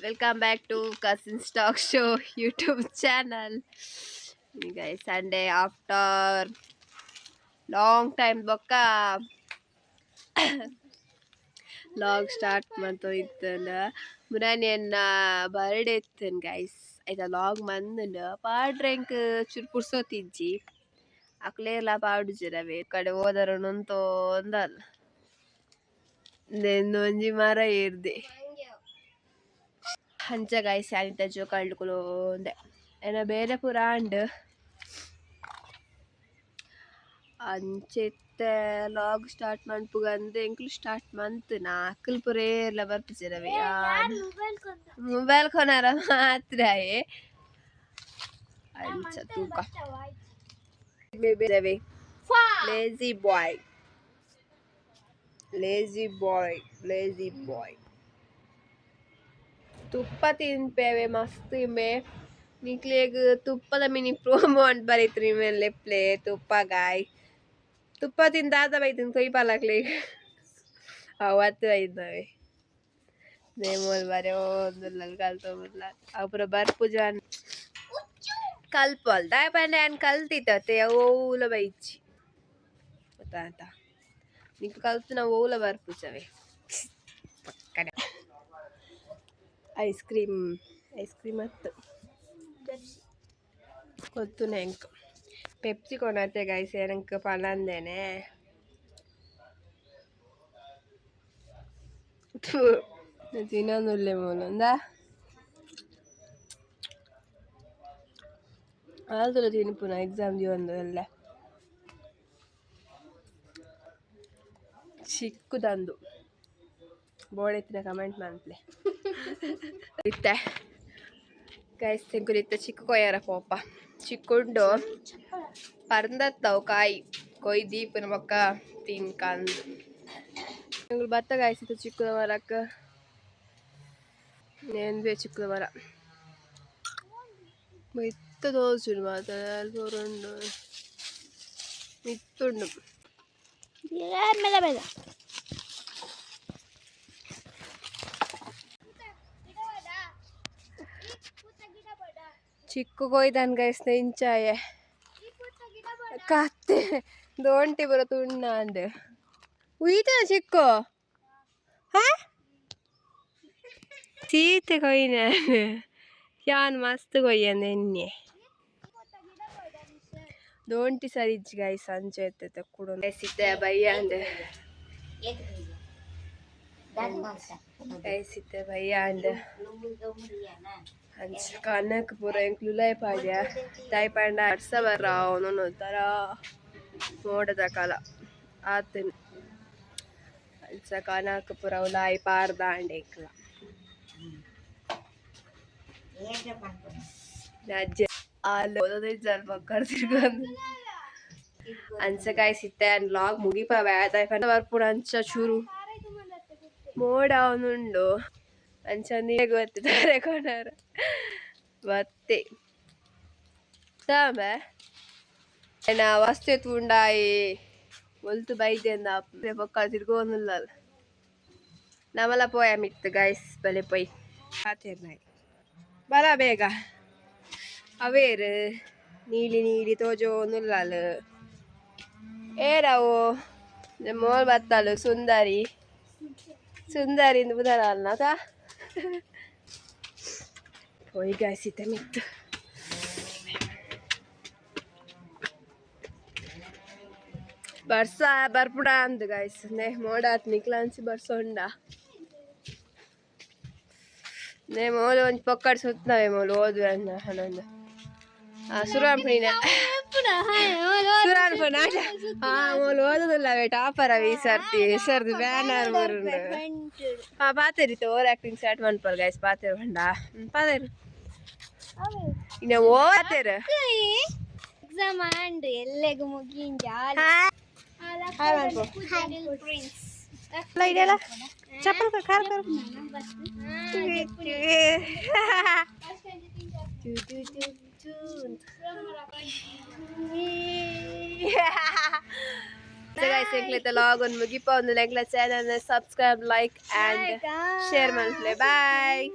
Welcome back to Cousin's Talk Show YouTube channel. Guys, Sunday after long time bokka log start manto ittana murani enna birthday ittun guys. Aita log mandunda ಪಾಡ್ರೆಂಕ್ ಚೂರು ಪುರ್ಸೋತಿಜ್ಜಿ ಅಕ್ಲೇರ್ಲ ಪಾಡು ಜಿರವೆ ಕಡೆ ಹೋದರು ನಂತೋ ಒಂದಲ್ಲ ಒಂಜಿ ಮರ ಏರ್ದೆ ಹಂಚ guys sanitiser ಕಳ್ಕೊಳ್ಳೋಂದೆ ಏನ ಬೇರೆ ಪೂರ ಅಂಡ್ ಅಂಚೆತ್ತೆ ಲಾಗ್ ಸ್ಟಾರ್ಟ್ ಮನ್ಪುಗಂದೆ ಎಂಕ್ಲು ಸ್ಟಾರ್ಟ್ ಮಂತುನ ಅಕ್ಕಲ್ ಪುರೇ ಎಲ್ಲ ಬರ್ಪಿಸಿರವೆ ಮೊಬೈಲ್ ಕೊನಾರ ಮಾತ್ರ ಅಂಚ ತೂಕ ಬೇಬಿ ಲೇಜಿ ಬಾಯ್ ಲೇಜಿ ಬಾಯ್ ಲೇಜಿ ಬಾಯ್ ತುಪ್ಪ ತಿನ್ಪೇವೆ ಮಸ್ತ್ ಇಮೆ ನಿಕ್ಲೇಗ್ ತುಪ್ಪದ ಮಿನಿ ಪ್ರೋಮೋ ಅಂತ ಬರೀತ್ರಿ ಮೇಲೆ ಲೆಪ್ಲೆ ತುಪ್ಪ ಗಾಯ್ ತುಪ್ಪ ತಿಂದಾದ ಬೈತಿನ್ ಕೊಯ್ ಪಾಲಕ್ಲೇಗ್ ಅವತ್ತು ಐದವೆ ನೇಮೋಲ್ ಬರೇ ಒಂದುಲ್ಲ ಕಲ್ತೋಗ್ಲ ಅಪುರ ಬರ್ಪುಜಾನ್ ಕಲ್ಪಲ್ ದಾಯ ಪಂಡೆ ಅನ್ ಕಲ್ತಿತ್ತೆ ಓಲ ಬೈಚಿ ಗೊತ್ತಾತ ನಿಂಗೆ ಕಲ್ತು ನಾವು ಓಲ ಬರ್ಪುಜವೆ ಪಕ್ಕನೆ ಐಸ್ ಕ್ರೀಮ್ ಮತ್ತು ಗೊತ್ತು ನೆಂಕ್ ಪೆಪ್ಸಿ ಕೊನತ್ತೆ ಗೈಸ್ ಏನಕ್ಕೆ ಪಣಂದೇನೆ ತಿನ್ನೊಂದುಲ್ಲೆ ಮೂಲಂದ ಆಲ್ದಲ್ಲ ತಿನ್ಪುನ ಎಕ್ಸಾಮ್ ಒಂದು ಎಲ್ಲ ಚಿಕ್ಕದಂದು ಬೋಳೆತ್ತಿನ ಕಮೆಂಟ್ ಮಾಡ್ಲೆ ಇತ್ತೆ ಗೈಸ್ ತೆಂಕುಲಿತ್ತ ಚಿಕ್ಕ ಕೊಯ್ಯಾರ ಪೋಪ ಚಿಕ್ಕುಂಡು ಪರ್ಂದತ್ತವು ಕಾಯಿ ಕೊಯ್ ದೀಪನ ಮಕ್ಕ ತಿನ್ಕಂದು ನಂಗೆ ಭತ್ತ ಗಾಯ್ಸಿತ್ತು ಚಿಕ್ಕದ ಮರಕ್ಕೆ ನೇನ್ಬೇ ಚಿಕ್ಕದ ಮರ ಮಿತ್ತ ತೋರ್ಸುಡು ಮಾತಾಡುಂಡು ಮಿತ್ತುಂಡು ಚಿಕ್ಕು ಕೊಯ್ದಾನ್ ಗೈಸ್ ನೆಂಚಾಯ ಕತ್ತೆ ದೋಂಟಿ ಬರ ತುಂಡ ಅಂದ್ ಉಯ್ತನ ಚಿಕ್ಕು ಹಾ ಸೀತೆ ಕೊಯ್ನ ಯಾನ್ ಮಸ್ತ್ ಕೊಯ್ಯಂದ ಎಣ್ಣೆ ದೋಂಟಿ ಸರಿಜ್ ಗೈಸ್ ಅಂಚೆ ಎತ್ತೈತೆ ಕೂಡ ಸಿತ್ತೆ ಬಯ್ಯ ಅಂದ್ ಸಿತ್ತೆ ಬಯ್ಯ ಅಂದ್ ಅಂಚ ಕನಕ್ ಪೂರ ಎಂಕ್ಲು ಲೈ ಪಾಡ್ಯ ತಾಯಿ ಪಂಡ ಅಡ್ಸ ಬರ್ರ ಅವನು ತರ ಮೋಡದ ಕಾಲ ಆತನ್ ಅಂಚ ಕನಕ್ ಪೂರ ಲಾಯ್ ಪಾರ್ದಾಂಡೆ ಎಂಕ್ಲ ಅಜ್ಜೆ ಆಲು ಜಲ್ ಮಕ್ಕಳು ತಿರ್ಗೊಂಡು ಅಂಚ ಕಾಯಿ ಸಿತ್ತೆ ಅಂಡ್ ಲಾಗ್ ಮುಗಿಪಾವೆ ತಾಯಿ ಪಂಡ ಬರ್ಪುಡ ಅಂಚ ಚೂರು ಮೋಡ ಅವನುಂಡು ಅಂಚ ನೀರು ಗೊತ್ತಿದ್ದಾರೆ ಕೊನಾರ ಮತ್ತೆ ತಾಂಬೆ ಏನ ವಸ್ತು ತುಂಡಾಯಿ ಒಲ್ತು ಬೈದೆಂದ ಪೊಕ್ಕ ತಿರ್ಗೋನಿಲ್ಲ ನಮಲ ಪೋಯ ಮಿತ್ತು ಗೈಸ್ ಬಲೆ ಪೊಯ್ ಆತೇರ್ನಾಯಿ ಬಲ ಬೇಗ ಅವೇರು ನೀಲಿ ನೀಲಿ ತೋಜೋನುಲ್ಲಲು ಏರವು ಮೋಲ್ ಬತ್ತಲು ಸುಂದರಿ ಸುಂದರಿ ಬುಧನ ಅಲ್ನತ ಹೋಯ್ ಗಾಯ್ಸಿತೆ ಮಿತ್ತು ಬರ್ಸ ಬರ್ಪುಡ ಅಂದ್ ಗಾಯ್ಸ್ ನೇ ಮೋಡಾತ್ ನಿಕ್ಲಾಂಚಿ ಬರ್ಸೊಂಡ ನೇ ಮೋಲು ಒಂಜಿ ಪೊಕ್ಕಡ್ ಸುತ್ತನವೆ ಮೋಲು ಓದುವೆ ಅಂದ ಹನಂದ ಸುರಾನ್ಪುಣಿನ ಸುರಾನ್ಪುಣ ಮೋಲು ಓದುದಿಲ್ಲವೇ ಟಾಪರ್ ಅವಿ ಸರ್ತಿ ಸರ್ದು ಬ್ಯಾನರ್ ಬರುಂಡು ಪಾತೆರಿತ್ತು ಓವರ್ ಆಕ್ಟಿಂಗ್ ಸ್ಟಾರ್ಟ್ ಮಾಡ್ಪಲ್ ಗೈಸ್ ಪಾತೆರು ಬಂಡ ಪಾತೆರು ಇನ್ನ ಓತೇರು ಎಕ್ಸಾಮ್ ಆಂಡ್ ಎಲ್ಲೆಗೂ ಮುಗಿಂಜ ಇದೆಲ್ಲ ಚಪ್ಪಲ್ ಕಾರ್ ಕಾರ್ ಲಾಗ್ ಒಂದು ಮುಗಿಪ ಒಂದು channel subscribe like and share ಮಾಡ್ಲೇ ಬಾಯ್.